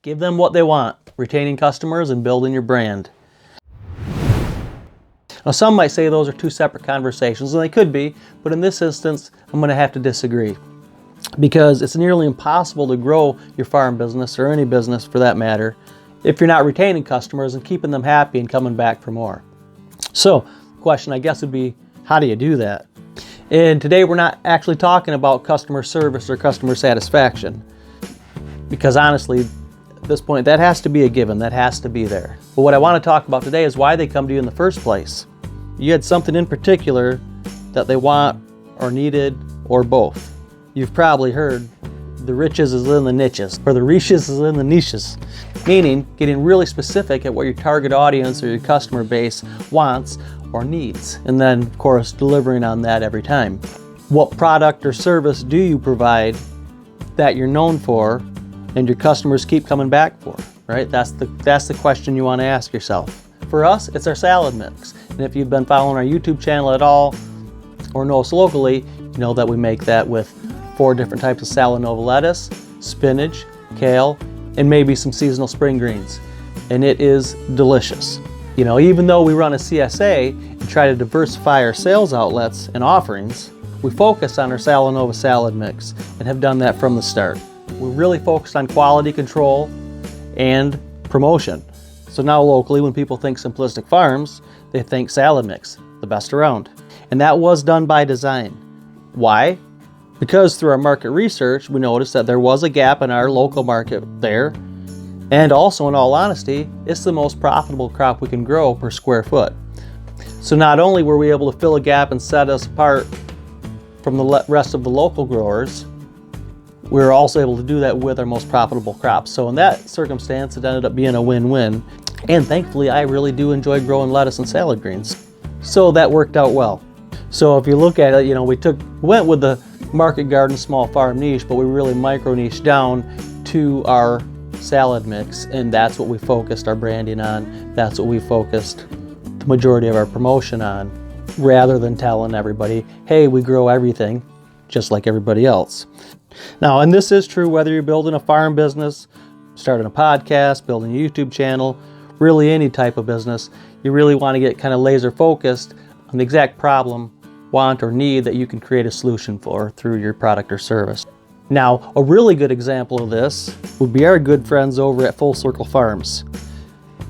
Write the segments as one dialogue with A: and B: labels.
A: Give them what they want, retaining customers and building your brand. Now, some might say those are two separate conversations, and they could be, but in this instance, I'm going to have to disagree. Because it's nearly impossible to grow your farm business, or any business for that matter, if you're not retaining customers and keeping them happy and coming back for more. So, the question I guess would be, how do you do that? And today we're not actually talking about customer service or customer satisfaction. Because honestly, at this point, that has to be a given, that has to be there. But what I want to talk about today is why they come to you in the first place. You had something in particular that they want or needed, or both. You've probably heard the riches is in the niches, or the riches is in the niches, meaning getting really specific at what your target audience or your customer base wants or needs, and then of course delivering on that every time. What product or service do you provide that you're known for and your customers keep coming back for, right? That's the question you want to ask yourself. For us, it's our salad mix. And if you've been following our YouTube channel at all, or know us locally, you know that we make that with 4 different types of Salanova lettuce, spinach, kale, and maybe some seasonal spring greens. And it is delicious. You know, even though we run a CSA and try to diversify our sales outlets and offerings, we focus on our Salanova salad mix and have done that from the start. We're really focused on quality control and promotion. So now locally, when people think Simplistic Farms, they think salad mix, the best around. And that was done by design. Why? Because through our market research, we noticed that there was a gap in our local market there. And also, in all honesty, it's the most profitable crop we can grow per square foot. So not only were we able to fill a gap and set us apart from the rest of the local growers, we were also able to do that with our most profitable crops. So in that circumstance, it ended up being a win-win. And thankfully, I really do enjoy growing lettuce and salad greens. So that worked out well. So if you look at it, you know, we went with the market garden small farm niche, but we really micro niche down to our salad mix, and that's what we focused our branding on. That's what we focused the majority of our promotion on, rather than telling everybody, hey, we grow everything just like everybody else. Now, and this is true whether you're building a farm business, starting a podcast, building a YouTube channel, really any type of business, you really want to get kind of laser focused on the exact problem, want, or need that you can create a solution for through your product or service. Now, a really good example of this would be our good friends over at Full Circle Farms.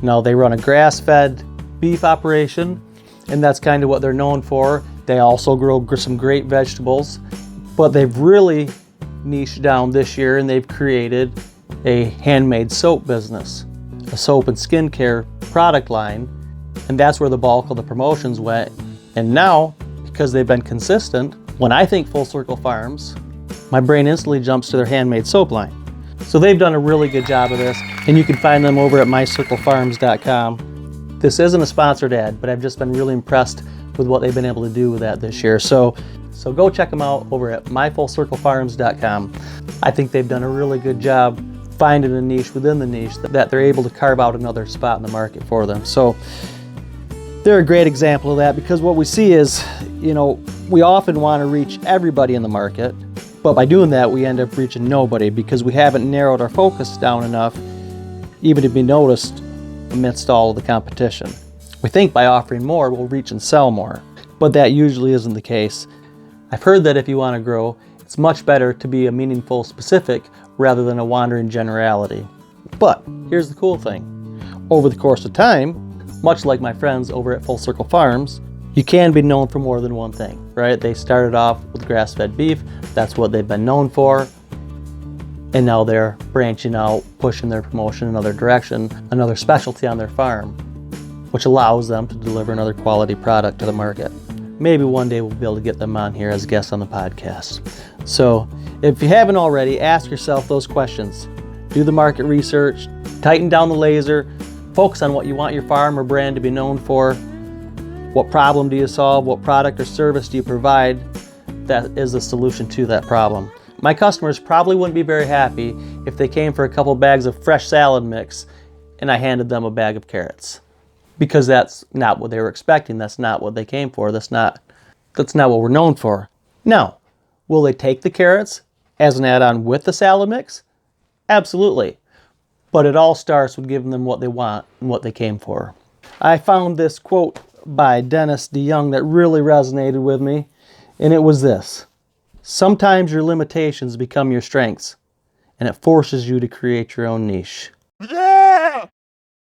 A: Now, they run a grass-fed beef operation, and that's kind of what they're known for. They also grow some great vegetables, but they've really niched down this year, and they've created a handmade soap business, a soap and skincare product line, and that's where the bulk of the promotions went. And now, because they've been consistent, when I think Full Circle Farms, my brain instantly jumps to their handmade soap line. So they've done a really good job of this, and you can find them over at mycirclefarms.com. This isn't a sponsored ad, but I've just been really impressed with what they've been able to do with that this year. So go check them out over at myfullcirclefarms.com. I think they've done a really good job finding a niche within the niche that they're able to carve out another spot in the market for them. So they're a great example of that, because what we see is, you know, we often want to reach everybody in the market, but by doing that, we end up reaching nobody because we haven't narrowed our focus down enough even to be noticed amidst all of the competition. We think by offering more, we'll reach and sell more, but that usually isn't the case. I've heard that if you want to grow, it's much better to be a meaningful specific rather than a wandering generality. But here's the cool thing. Over the course of time, much like my friends over at Full Circle Farms, you can be known for more than one thing, right? They started off with grass-fed beef. That's what they've been known for. And now they're branching out, pushing their promotion in another direction, another specialty on their farm, which allows them to deliver another quality product to the market. Maybe one day we'll be able to get them on here as guests on the podcast. So if you haven't already, ask yourself those questions. Do the market research, tighten down the laser, focus on what you want your farm or brand to be known for. What problem do you solve? What product or service do you provide that is a solution to that problem? My customers probably wouldn't be very happy if they came for a couple bags of fresh salad mix and I handed them a bag of carrots, because that's not what they were expecting. That's not what they came for. That's not what we're known for. Now, will they take the carrots as an add-on with the salad mix? Absolutely. But it all starts with giving them what they want and what they came for. I found this quote by Dennis DeYoung that really resonated with me, and it was this: sometimes your limitations become your strengths, and it forces you to create your own niche.